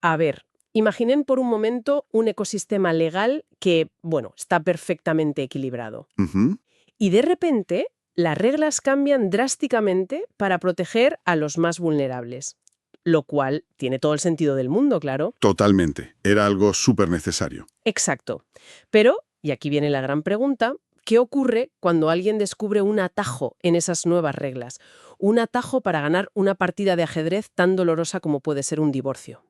A ver, imaginen por un momento un ecosistema legal que, bueno, está perfectamente equilibrado. Ujú. Y de repente, las reglas cambian drásticamente para proteger a los más vulnerables. Lo cual tiene todo el sentido del mundo, claro. Totalmente. Era algo súper necesario. Exacto. Pero, y aquí viene la gran pregunta, ¿qué ocurre cuando alguien descubre un atajo en esas nuevas reglas? Un atajo para ganar una partida de ajedrez tan dolorosa como puede ser un divorcio.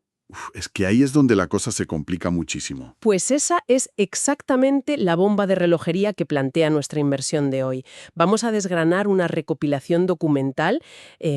Es que ahí es donde la cosa se complica muchísimo. Pues esa es exactamente la bomba de relojería que plantea nuestra inversión de hoy. Vamos a desgranar una recopilación documental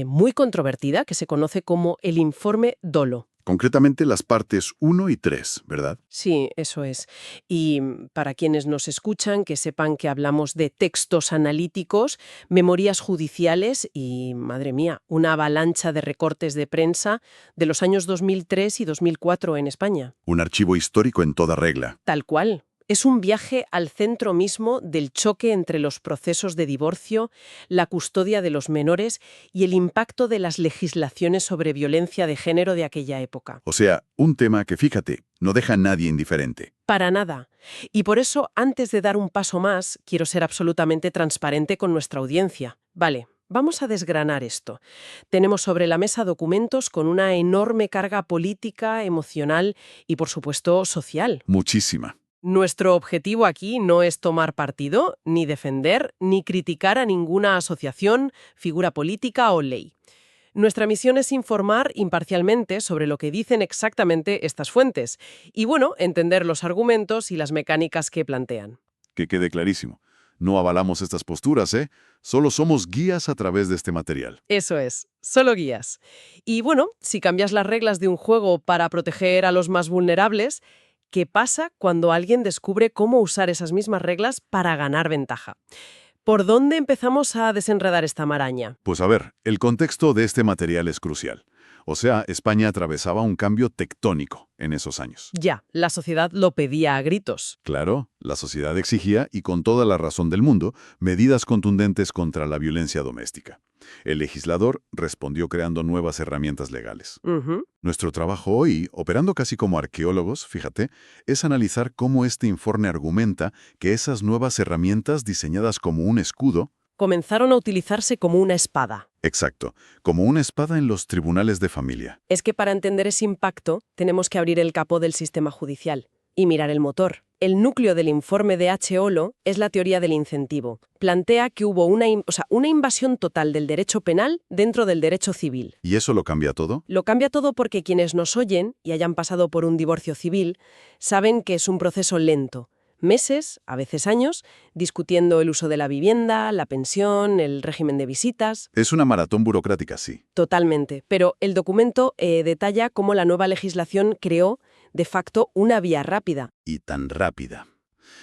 muy controvertida que se conoce como el informe Dolo. Concretamente las partes 1 y 3, ¿verdad? Sí, eso es. Y para quienes nos escuchan, que sepan que hablamos de textos analíticos, memorias judiciales y, madre mía, una avalancha de recortes de prensa de los años 2003 y 2004 en España. Un archivo histórico en toda regla. Tal cual. Es un viaje al centro mismo del choque entre los procesos de divorcio, la custodia de los menores y el impacto de las legislaciones sobre violencia de género de aquella época. O sea, un tema que, fíjate, no deja a nadie indiferente. Para nada. Y por eso, antes de dar un paso más, quiero ser absolutamente transparente con nuestra audiencia. Vale, vamos a desgranar esto. Tenemos sobre la mesa documentos con una enorme carga política, emocional y, por supuesto, social. Muchísima. Nuestro objetivo aquí no es tomar partido, ni defender, ni criticar a ninguna asociación, figura política o ley. Nuestra misión es informar imparcialmente sobre lo que dicen exactamente estas fuentes y, bueno, entender los argumentos y las mecánicas que plantean. Que quede clarísimo. No avalamos estas posturas, ¿eh? Solo somos guías a través de este material. Eso es, solo guías. Y, bueno, si cambias las reglas de un juego para proteger a los más vulnerables, ¿qué pasa cuando alguien descubre cómo usar esas mismas reglas para ganar ventaja? ¿Por dónde empezamos a desenredar esta maraña? Pues a ver, el contexto de este material es crucial. O sea, España atravesaba un cambio tectónico en esos años. Ya, la sociedad lo pedía a gritos. Claro, la sociedad exigía, y con toda la razón del mundo, medidas contundentes contra la violencia doméstica. El legislador respondió creando nuevas herramientas legales. Ujú. Nuestro trabajo hoy, operando casi como arqueólogos, fíjate, es analizar cómo este informe argumenta que esas nuevas herramientas diseñadas como un escudo, Comenzaron a utilizarse como una espada. exacto, como una espada en los tribunales de familia. Es que para entender ese impacto tenemos que abrir el capó del sistema judicial y mirar el motor. El núcleo del informe de H. Olo es la teoría del incentivo. Plantea que hubo una invasión total del derecho penal dentro del derecho civil. ¿Y eso lo cambia todo? Lo cambia todo porque quienes nos oyen y hayan pasado por un divorcio civil saben que es un proceso lento. Meses, a veces años, discutiendo el uso de la vivienda, la pensión, el régimen de visitas. Es una maratón burocrática, sí. Totalmente. Pero el documento detalla cómo la nueva legislación creó, de facto, una vía rápida. Y tan rápida.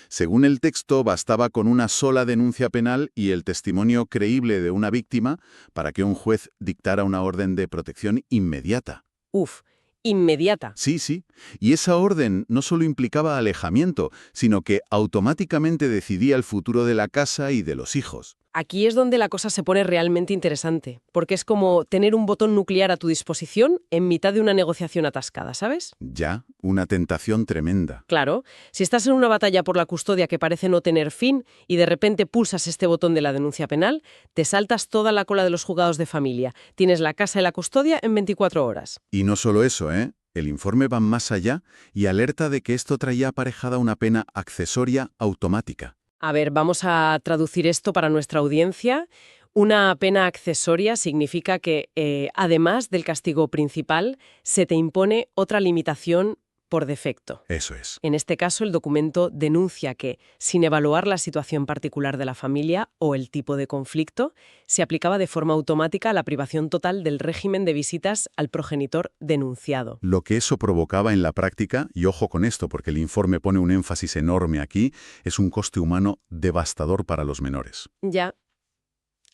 Según el texto, bastaba con una sola denuncia penal y el testimonio creíble de una víctima para que un juez dictara una orden de protección inmediata. Uf, inmediata. Sí, sí. Y esa orden no solo implicaba alejamiento, sino que automáticamente decidía el futuro de la casa y de los hijos. Aquí es donde la cosa se pone realmente interesante, porque es como tener un botón nuclear a tu disposición en mitad de una negociación atascada, ¿sabes? Ya, una tentación tremenda. Claro, si estás en una batalla por la custodia que parece no tener fin y de repente pulsas este botón de la denuncia penal, te saltas toda la cola de los juzgados de familia. Tienes la casa y la custodia en 24 horas. Y no solo eso, ¿eh? El informe va más allá y alerta de que esto traía aparejada una pena accesoria automática. A ver, vamos a traducir esto para nuestra audiencia. Una pena accesoria significa que, además del castigo principal, se te impone otra limitación por defecto. Eso es. En este caso, el documento denuncia que, sin evaluar la situación particular de la familia o el tipo de conflicto, se aplicaba de forma automática la privación total del régimen de visitas al progenitor denunciado. Lo que eso provocaba en la práctica, y ojo con esto porque el informe pone un énfasis enorme aquí, es un coste humano devastador para los menores. Ya,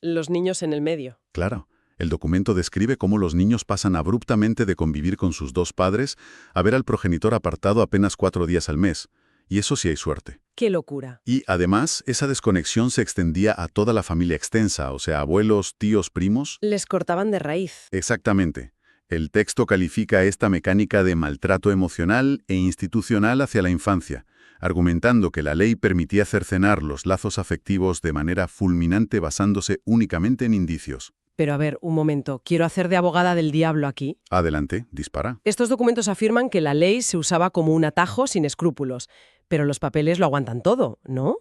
los niños en el medio. Claro, el documento describe cómo los niños pasan abruptamente de convivir con sus dos padres a ver al progenitor apartado apenas 4 días al mes. Y eso sí hay suerte. ¡Qué locura! Y además, esa desconexión se extendía a toda la familia extensa, o sea, abuelos, tíos, primos. Les cortaban de raíz. Exactamente. El texto califica esta mecánica de maltrato emocional e institucional hacia la infancia, argumentando que la ley permitía cercenar los lazos afectivos de manera fulminante basándose únicamente en indicios. Pero a ver, un momento, quiero hacer de abogada del diablo aquí. Adelante, dispara. Estos documentos afirman que la ley se usaba como un atajo sin escrúpulos, pero los papeles lo aguantan todo, ¿no?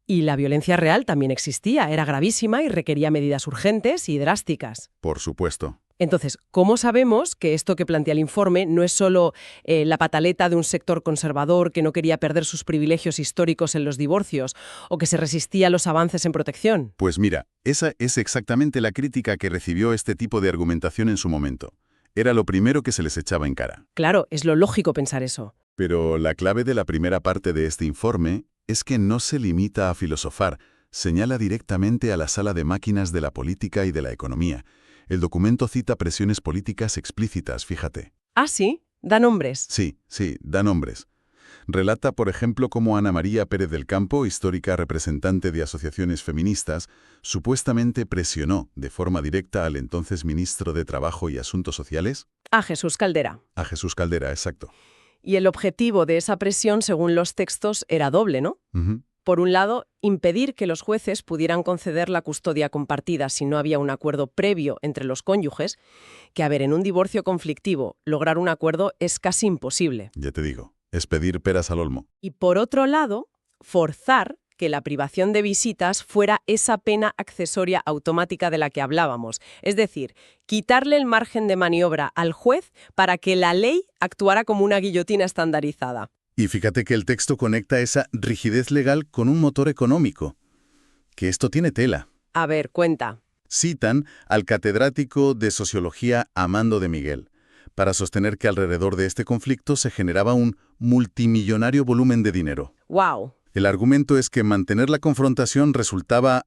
Y la violencia real también existía, era gravísima y requería medidas urgentes y drásticas. Por supuesto. Entonces, ¿cómo sabemos que esto que plantea el informe no es solo la pataleta de un sector conservador que no quería perder sus privilegios históricos en los divorcios o que se resistía a los avances en protección? Pues mira, esa es exactamente la crítica que recibió este tipo de argumentación en su momento. Era lo primero que se les echaba en cara. Claro, es lo lógico pensar eso. Pero la clave de la primera parte de este informe es que no se limita a filosofar, señala directamente a la sala de máquinas de la política y de la economía. El documento cita presiones políticas explícitas, fíjate. Ah, sí, da nombres. Sí, da nombres. Relata, por ejemplo, cómo Ana María Pérez del Campo, histórica representante de asociaciones feministas, supuestamente presionó de forma directa al entonces ministro de Trabajo y Asuntos Sociales. A Jesús Caldera. A Jesús Caldera, exacto. Y el objetivo de esa presión, según los textos, era doble, ¿no? Por un lado, impedir que los jueces pudieran conceder la custodia compartida si no había un acuerdo previo entre los cónyuges, que, a ver, en un divorcio conflictivo, lograr un acuerdo es casi imposible. Ya te digo, es pedir peras al olmo. Y por otro lado, forzar que la privación de visitas fuera esa pena accesoria automática de la que hablábamos. Es decir, quitarle el margen de maniobra al juez para que la ley actuara como una guillotina estandarizada. Y fíjate que el texto conecta esa rigidez legal con un motor económico. Que esto tiene tela. A ver, cuenta. Citan al catedrático de Sociología Amando de Miguel, para sostener que alrededor de este conflicto se generaba un multimillonario volumen de dinero. ¡Wow! El argumento es que mantener la confrontación resultaba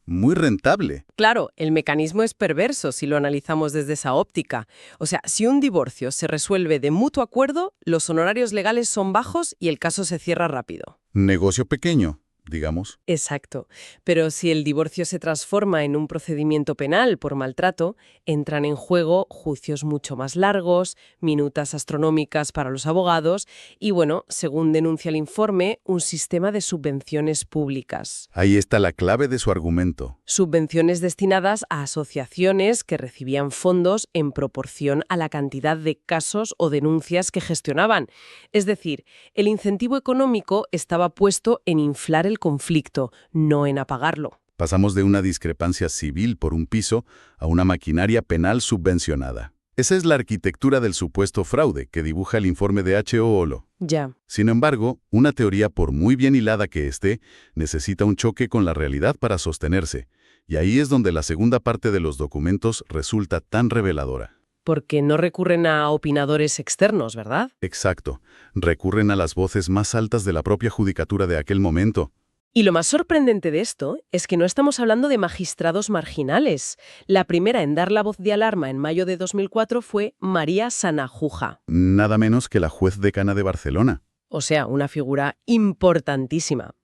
muy rentable. Claro, el mecanismo es perverso si lo analizamos desde esa óptica. O sea, si un divorcio se resuelve de mutuo acuerdo, los honorarios legales son bajos y el caso se cierra rápido. Negocio pequeño, digamos. Exacto. Pero si el divorcio se transforma en un procedimiento penal por maltrato, entran en juego juicios mucho más largos, minutas astronómicas para los abogados y, bueno, según denuncia el informe, un sistema de subvenciones públicas. Ahí está la clave de su argumento. Subvenciones destinadas a asociaciones que recibían fondos en proporción a la cantidad de casos o denuncias que gestionaban. Es decir, el incentivo económico estaba puesto en inflar el conflicto, no en apagarlo. Pasamos de una discrepancia civil por un piso a una maquinaria penal subvencionada. Esa es la arquitectura del supuesto fraude que dibuja el informe de H.O. Olo. Ya. Sin embargo, una teoría, por muy bien hilada que esté, necesita un choque con la realidad para sostenerse. Y ahí es donde la segunda parte de los documentos resulta tan reveladora. Porque no recurren a opinadores externos, ¿verdad? Exacto. Recurren a las voces más altas de la propia judicatura de aquel momento. Y lo más sorprendente de esto es que no estamos hablando de magistrados marginales. La primera en dar la voz de alarma en mayo de 2004 fue María Sanahuja. Nada menos que la juez decana de Barcelona. O sea, una figura importantísima.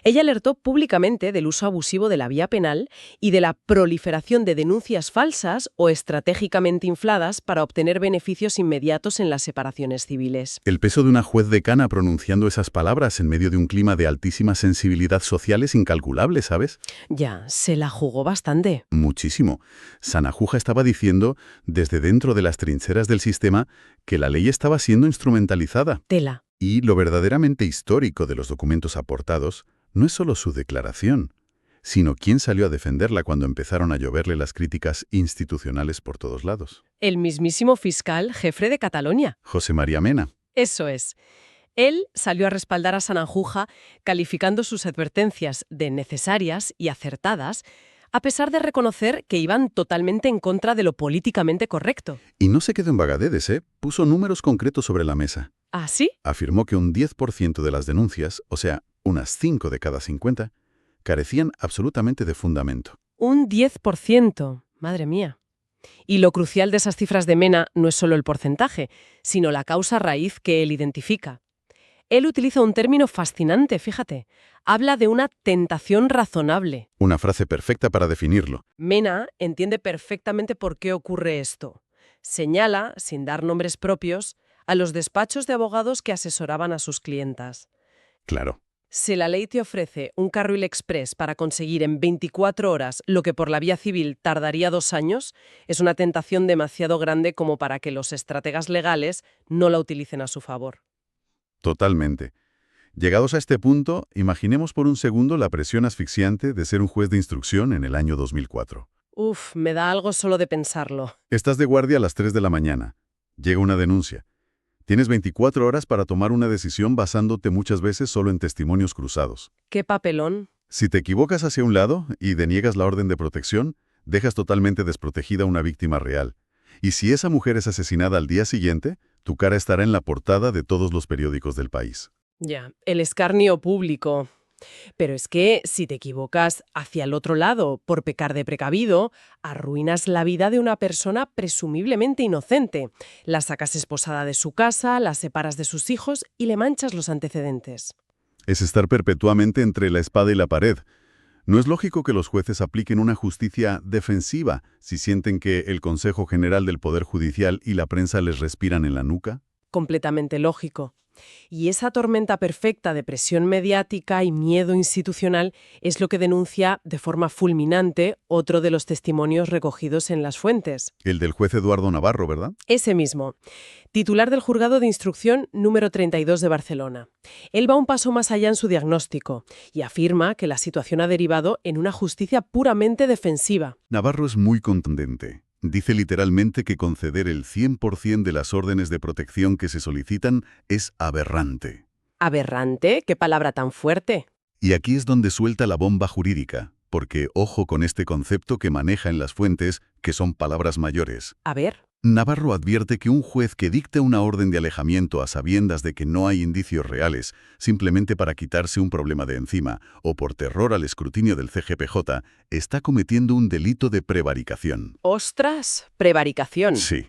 Ella alertó públicamente del uso abusivo de la vía penal y de la proliferación de denuncias falsas o estratégicamente infladas para obtener beneficios inmediatos en las separaciones civiles. El peso de una juez decana pronunciando esas palabras en medio de un clima de altísima sensibilidad social es incalculable, ¿sabes? Ya, se la jugó bastante. Muchísimo. Sanahuja estaba diciendo, desde dentro de las trincheras del sistema, que la ley estaba siendo instrumentalizada. Tela. Y lo verdaderamente histórico de los documentos aportados no es solo su declaración, sino quién salió a defenderla cuando empezaron a lloverle las críticas institucionales por todos lados. El mismísimo fiscal jefe de Cataluña. José María Mena. Eso es. Él salió a respaldar a Sanahuja calificando sus advertencias de necesarias y acertadas, a pesar de reconocer que iban totalmente en contra de lo políticamente correcto. Y no se quedó en vagadedes, ¿eh? Puso números concretos sobre la mesa. ¿Ah, sí? Afirmó que un 10% de las denuncias, o sea, unas 5 de cada 50, carecían absolutamente de fundamento. Un 10%. Madre mía. Y lo crucial de esas cifras de Mena no es solo el porcentaje, sino la causa raíz que él identifica. Él utiliza un término fascinante, fíjate. Habla de una tentación razonable. Una frase perfecta para definirlo. Mena entiende perfectamente por qué ocurre esto. Señala, sin dar nombres propios, a los despachos de abogados que asesoraban a sus clientas. Claro. Si la ley te ofrece un carril express para conseguir en 24 horas lo que por la vía civil tardaría 2 años, es una tentación demasiado grande como para que los estrategas legales no la utilicen a su favor. Totalmente. Llegados a este punto, imaginemos por un segundo la presión asfixiante de ser un juez de instrucción en el año 2004. Uf, me da algo solo de pensarlo. Estás de guardia a las 3 de la mañana. Llega una denuncia. Tienes 24 horas para tomar una decisión basándote muchas veces solo en testimonios cruzados. ¿Qué papelón? Si te equivocas hacia un lado y deniegas la orden de protección, dejas totalmente desprotegida a una víctima real. Y si esa mujer es asesinada al día siguiente, tu cara estará en la portada de todos los periódicos del país. Ya, el escarnio público. Pero es que si te equivocas hacia el otro lado por pecar de precavido, arruinas la vida de una persona presumiblemente inocente. La sacas esposada de su casa, la separas de sus hijos y le manchas los antecedentes. Es estar perpetuamente entre la espada y la pared. ¿No es lógico que los jueces apliquen una justicia defensiva si sienten que el Consejo General del Poder Judicial y la prensa les respiran en la nuca? Completamente lógico. Y esa tormenta perfecta de presión mediática y miedo institucional es lo que denuncia de forma fulminante otro de los testimonios recogidos en las fuentes. El del juez Eduardo Navarro, ¿verdad? Ese mismo, titular del Juzgado de Instrucción número 32 de Barcelona. Él va un paso más allá en su diagnóstico y afirma que la situación ha derivado en una justicia puramente defensiva. Navarro es muy contundente. Dice literalmente que conceder el 100% de las órdenes de protección que se solicitan es aberrante. ¿Aberrante? ¿Qué palabra tan fuerte? Y aquí es donde suelta la bomba jurídica, porque ojo con este concepto que maneja en las fuentes, que son palabras mayores. A ver. Navarro advierte que un juez que dicta una orden de alejamiento a sabiendas de que no hay indicios reales, simplemente para quitarse un problema de encima o por terror al escrutinio del CGPJ, está cometiendo un delito de prevaricación. ¡Ostras! Prevaricación. Sí.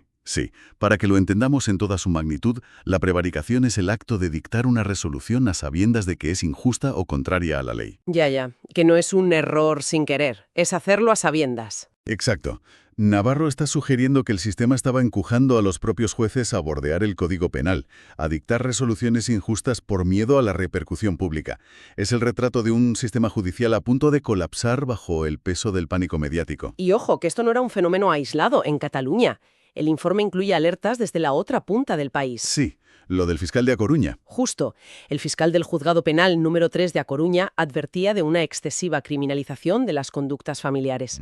Para que lo entendamos en toda su magnitud, la prevaricación es el acto de dictar una resolución a sabiendas de que es injusta o contraria a la ley. Ya, que no es un error sin querer, es hacerlo a sabiendas. Exacto. Navarro está sugiriendo que el sistema estaba empujando a los propios jueces a bordear el Código Penal, a dictar resoluciones injustas por miedo a la repercusión pública. Es el retrato de un sistema judicial a punto de colapsar bajo el peso del pánico mediático. Y ojo, que esto no era un fenómeno aislado en Cataluña. El informe incluye alertas desde la otra punta del país. Sí, lo del fiscal de A Coruña. Justo. El fiscal del Juzgado Penal número 3 de A Coruña advertía de una excesiva criminalización de las conductas familiares.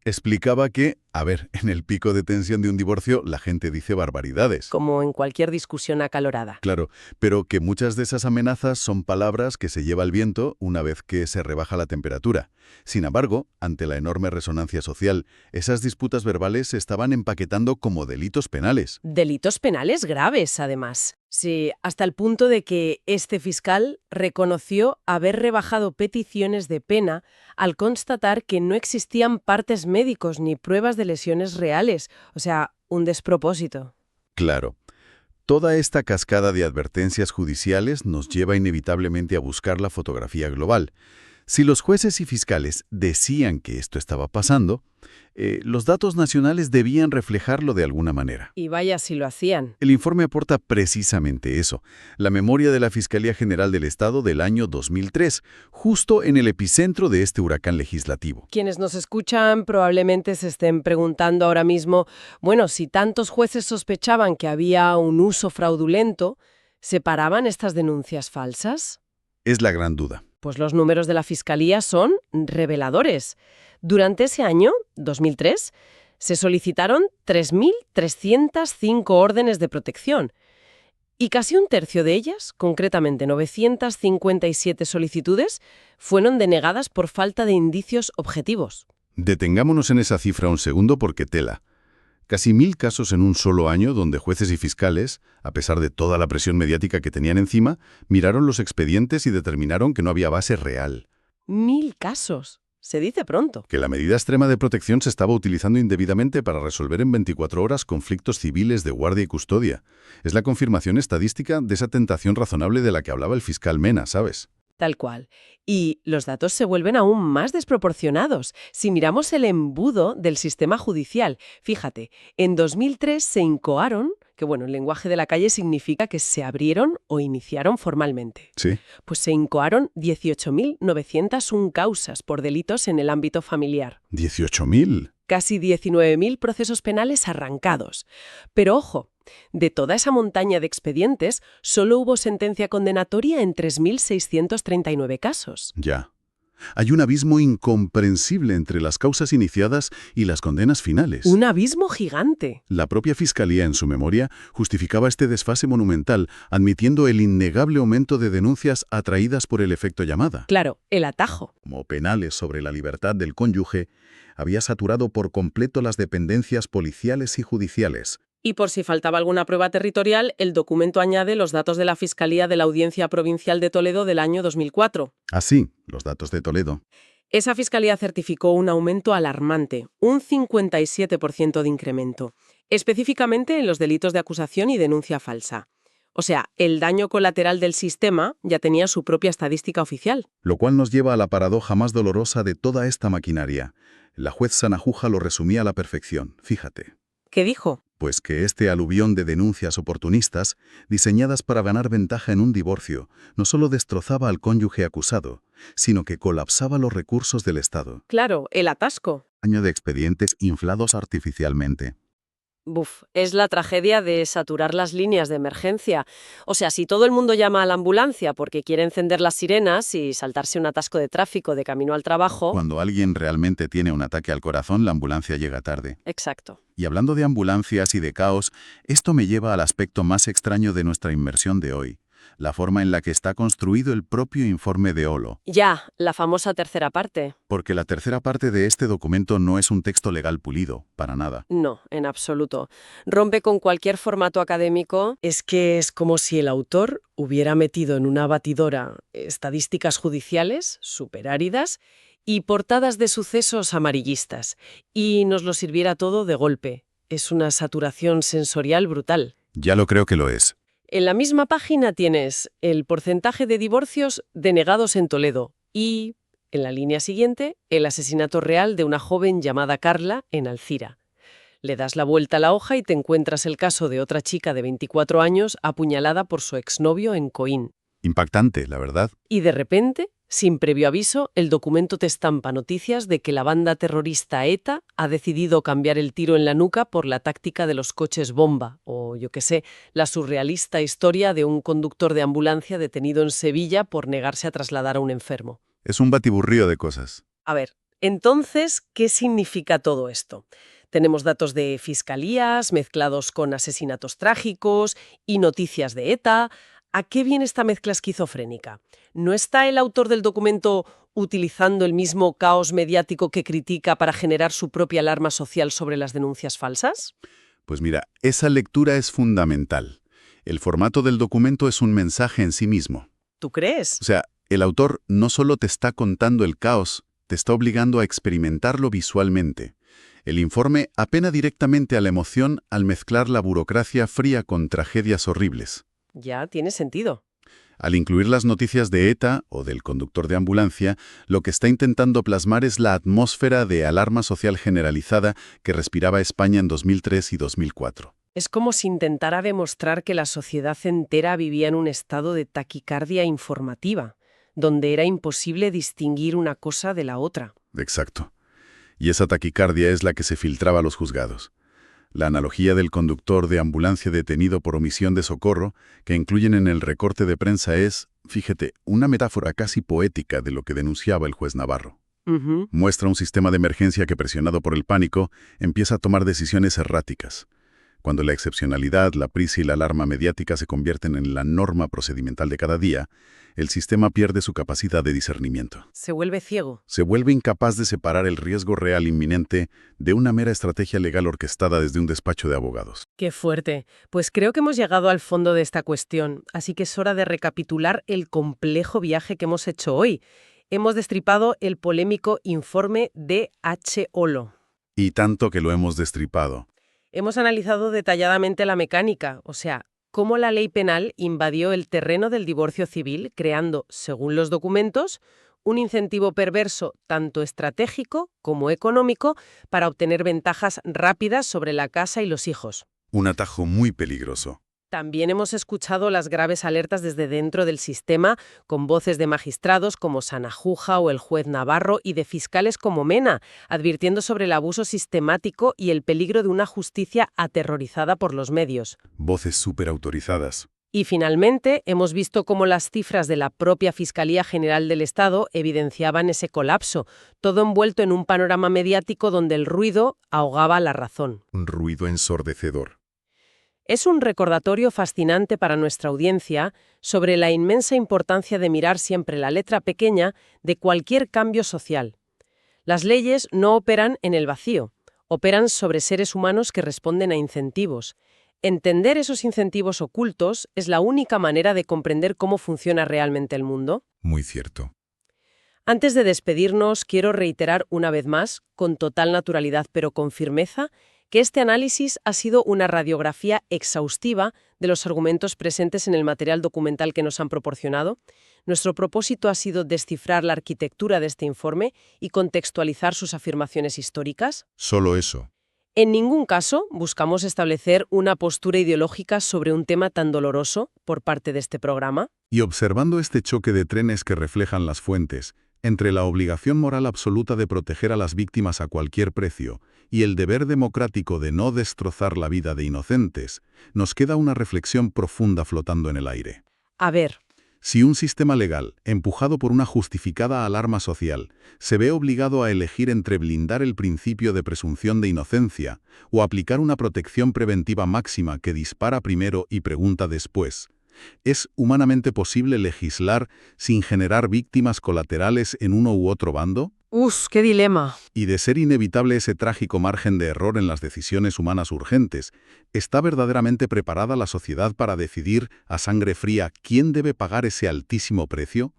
Explicaba que, en el pico de tensión de un divorcio la gente dice barbaridades. Como en cualquier discusión acalorada. Claro, pero que muchas de esas amenazas son palabras que se lleva el viento una vez que se rebaja la temperatura. Sin embargo, ante la enorme resonancia social, esas disputas verbales se estaban empaquetando como delitos penales. Delitos penales graves, además. Sí, hasta el punto de que este fiscal reconoció haber rebajado peticiones de pena al constatar que no existían partes médicos ni pruebas de lesiones reales. O sea, un despropósito. Claro. Toda esta cascada de advertencias judiciales nos lleva inevitablemente a buscar la fotografía global. Si los jueces y fiscales decían que esto estaba pasando, los datos nacionales debían reflejarlo de alguna manera. Y vaya si lo hacían. El informe aporta precisamente eso, la memoria de la Fiscalía General del Estado del año 2003, justo en el epicentro de este huracán legislativo. Quienes nos escuchan probablemente se estén preguntando ahora mismo, bueno, si tantos jueces sospechaban que había un uso fraudulento, ¿se paraban estas denuncias falsas? Es la gran duda. Pues los números de la Fiscalía son reveladores. Durante ese año, 2003, se solicitaron 3.305 órdenes de protección y casi un tercio de ellas, concretamente 957 solicitudes, fueron denegadas por falta de indicios objetivos. Detengámonos en esa cifra un segundo porque tela. Casi 1000 casos en un solo año donde jueces y fiscales, a pesar de toda la presión mediática que tenían encima, miraron los expedientes y determinaron que no había base real. 1000 casos. Se dice pronto. Que la medida extrema de protección se estaba utilizando indebidamente para resolver en 24 horas conflictos civiles de guardia y custodia. Es la confirmación estadística de esa tentación razonable de la que hablaba el fiscal Mena, ¿sabes? Tal cual. Y los datos se vuelven aún más desproporcionados. Si miramos el embudo del sistema judicial, fíjate, en 2003 se incoaron, que bueno, en lenguaje de la calle significa que se abrieron o iniciaron formalmente. Sí. Pues se incoaron 18.901 causas por delitos en el ámbito familiar. 18.000. Casi 19.000 procesos penales arrancados. Pero ojo, de toda esa montaña de expedientes, solo hubo sentencia condenatoria en 3.639 casos. Ya. Hay un abismo incomprensible entre las causas iniciadas y las condenas finales. Un abismo gigante. La propia Fiscalía, en su memoria, justificaba este desfase monumental, admitiendo el innegable aumento de denuncias atraídas por el efecto llamada. Claro, el atajo. Como penales sobre la libertad del cónyuge, había saturado por completo las dependencias policiales y judiciales. Y por si faltaba alguna prueba territorial, el documento añade los datos de la Fiscalía de la Audiencia Provincial de Toledo del año 2004. Así, los datos de Toledo. Esa fiscalía certificó un aumento alarmante, un 57% de incremento, específicamente en los delitos de acusación y denuncia falsa. O sea, el daño colateral del sistema ya tenía su propia estadística oficial. Lo cual nos lleva a la paradoja más dolorosa de toda esta maquinaria. La juez Sanahuja lo resumía a la perfección, fíjate. ¿Qué dijo? Pues que este aluvión de denuncias oportunistas, diseñadas para ganar ventaja en un divorcio, no solo destrozaba al cónyuge acusado, sino que colapsaba los recursos del Estado. Claro, el atasco. Año de expedientes inflados artificialmente. Buf, es la tragedia de saturar las líneas de emergencia. O sea, si todo el mundo llama a la ambulancia porque quiere encender las sirenas y saltarse un atasco de tráfico de camino al trabajo... Cuando alguien realmente tiene un ataque al corazón, la ambulancia llega tarde. Exacto. Y hablando de ambulancias y de caos, esto me lleva al aspecto más extraño de nuestra inmersión de hoy, la forma en la que está construido el propio informe de Olo. Ya, la famosa tercera parte. Porque la tercera parte de este documento no es un texto legal pulido, para nada. No, en absoluto. Rompe con cualquier formato académico. Es que es como si el autor hubiera metido en una batidora estadísticas judiciales superáridas y portadas de sucesos amarillistas, y nos lo sirviera todo de golpe. Es una saturación sensorial brutal. Ya lo creo que lo es. En la misma página tienes el porcentaje de divorcios denegados en Toledo y, en la línea siguiente, el asesinato real de una joven llamada Carla en Alcira. Le das la vuelta a la hoja y te encuentras el caso de otra chica de 24 años apuñalada por su exnovio en Coín. Impactante, la verdad. Y de repente, sin previo aviso, el documento te estampa noticias de que la banda terrorista ETA ha decidido cambiar el tiro en la nuca por la táctica de los coches bomba, o yo qué sé, la surrealista historia de un conductor de ambulancia detenido en Sevilla por negarse a trasladar a un enfermo. Es un batiburrío de cosas. A ver, entonces, ¿qué significa todo esto? Tenemos datos de fiscalías mezclados con asesinatos trágicos y noticias de ETA. ¿A qué viene esta mezcla esquizofrénica? ¿No está el autor del documento utilizando el mismo caos mediático que critica para generar su propia alarma social sobre las denuncias falsas? Pues mira, esa lectura es fundamental. El formato del documento es un mensaje en sí mismo. ¿Tú crees? O sea, el autor no solo te está contando el caos, te está obligando a experimentarlo visualmente. El informe apela directamente a la emoción al mezclar la burocracia fría con tragedias horribles. Ya tiene sentido. Al incluir las noticias de ETA o del conductor de ambulancia, lo que está intentando plasmar es la atmósfera de alarma social generalizada que respiraba España en 2003 y 2004. Es como si intentara demostrar que la sociedad entera vivía en un estado de taquicardia informativa, donde era imposible distinguir una cosa de la otra. Exacto. Y esa taquicardia es la que se filtraba a los juzgados. La analogía del conductor de ambulancia detenido por omisión de socorro, que incluyen en el recorte de prensa es, fíjate, una metáfora casi poética de lo que denunciaba el juez Navarro. Muestra un sistema de emergencia que, presionado por el pánico, empieza a tomar decisiones erráticas. Cuando la excepcionalidad, la prisa y la alarma mediática se convierten en la norma procedimental de cada día, el sistema pierde su capacidad de discernimiento. Se vuelve ciego. Se vuelve incapaz de separar el riesgo real inminente de una mera estrategia legal orquestada desde un despacho de abogados. ¡Qué fuerte! Pues creo que hemos llegado al fondo de esta cuestión, así que es hora de recapitular el complejo viaje que hemos hecho hoy. Hemos destripado el polémico informe de H. Olo. Y tanto que lo hemos destripado. Hemos analizado detalladamente la mecánica, o sea, cómo la ley penal invadió el terreno del divorcio civil, creando, según los documentos, un incentivo perverso tanto estratégico como económico para obtener ventajas rápidas sobre la casa y los hijos. Un atajo muy peligroso. También hemos escuchado las graves alertas desde dentro del sistema, con voces de magistrados como Sanahuja o el juez Navarro y de fiscales como Mena, advirtiendo sobre el abuso sistemático y el peligro de una justicia aterrorizada por los medios. Voces superautorizadas. Y finalmente, hemos visto cómo las cifras de la propia Fiscalía General del Estado evidenciaban ese colapso, todo envuelto en un panorama mediático donde el ruido ahogaba la razón. Un ruido ensordecedor. Es un recordatorio fascinante para nuestra audiencia sobre la inmensa importancia de mirar siempre la letra pequeña de cualquier cambio social. Las leyes no operan en el vacío, operan sobre seres humanos que responden a incentivos. Entender esos incentivos ocultos es la única manera de comprender cómo funciona realmente el mundo. Muy cierto. Antes de despedirnos, quiero reiterar una vez más, con total naturalidad pero con firmeza, que este análisis ha sido una radiografía exhaustiva de los argumentos presentes en el material documental que nos han proporcionado. Nuestro propósito ha sido descifrar la arquitectura de este informe y contextualizar sus afirmaciones históricas. Solo eso. En ningún caso buscamos establecer una postura ideológica sobre un tema tan doloroso por parte de este programa. Y observando este choque de trenes que reflejan las fuentes, entre la obligación moral absoluta de proteger a las víctimas a cualquier precio y el deber democrático de no destrozar la vida de inocentes, nos queda una reflexión profunda flotando en el aire. A ver. Si un sistema legal, empujado por una justificada alarma social, se ve obligado a elegir entre blindar el principio de presunción de inocencia o aplicar una protección preventiva máxima que dispara primero y pregunta después, ¿es humanamente posible legislar sin generar víctimas colaterales en uno u otro bando? ¡Qué dilema! Y de ser inevitable ese trágico margen de error en las decisiones humanas urgentes, ¿está verdaderamente preparada la sociedad para decidir a sangre fría quién debe pagar ese altísimo precio?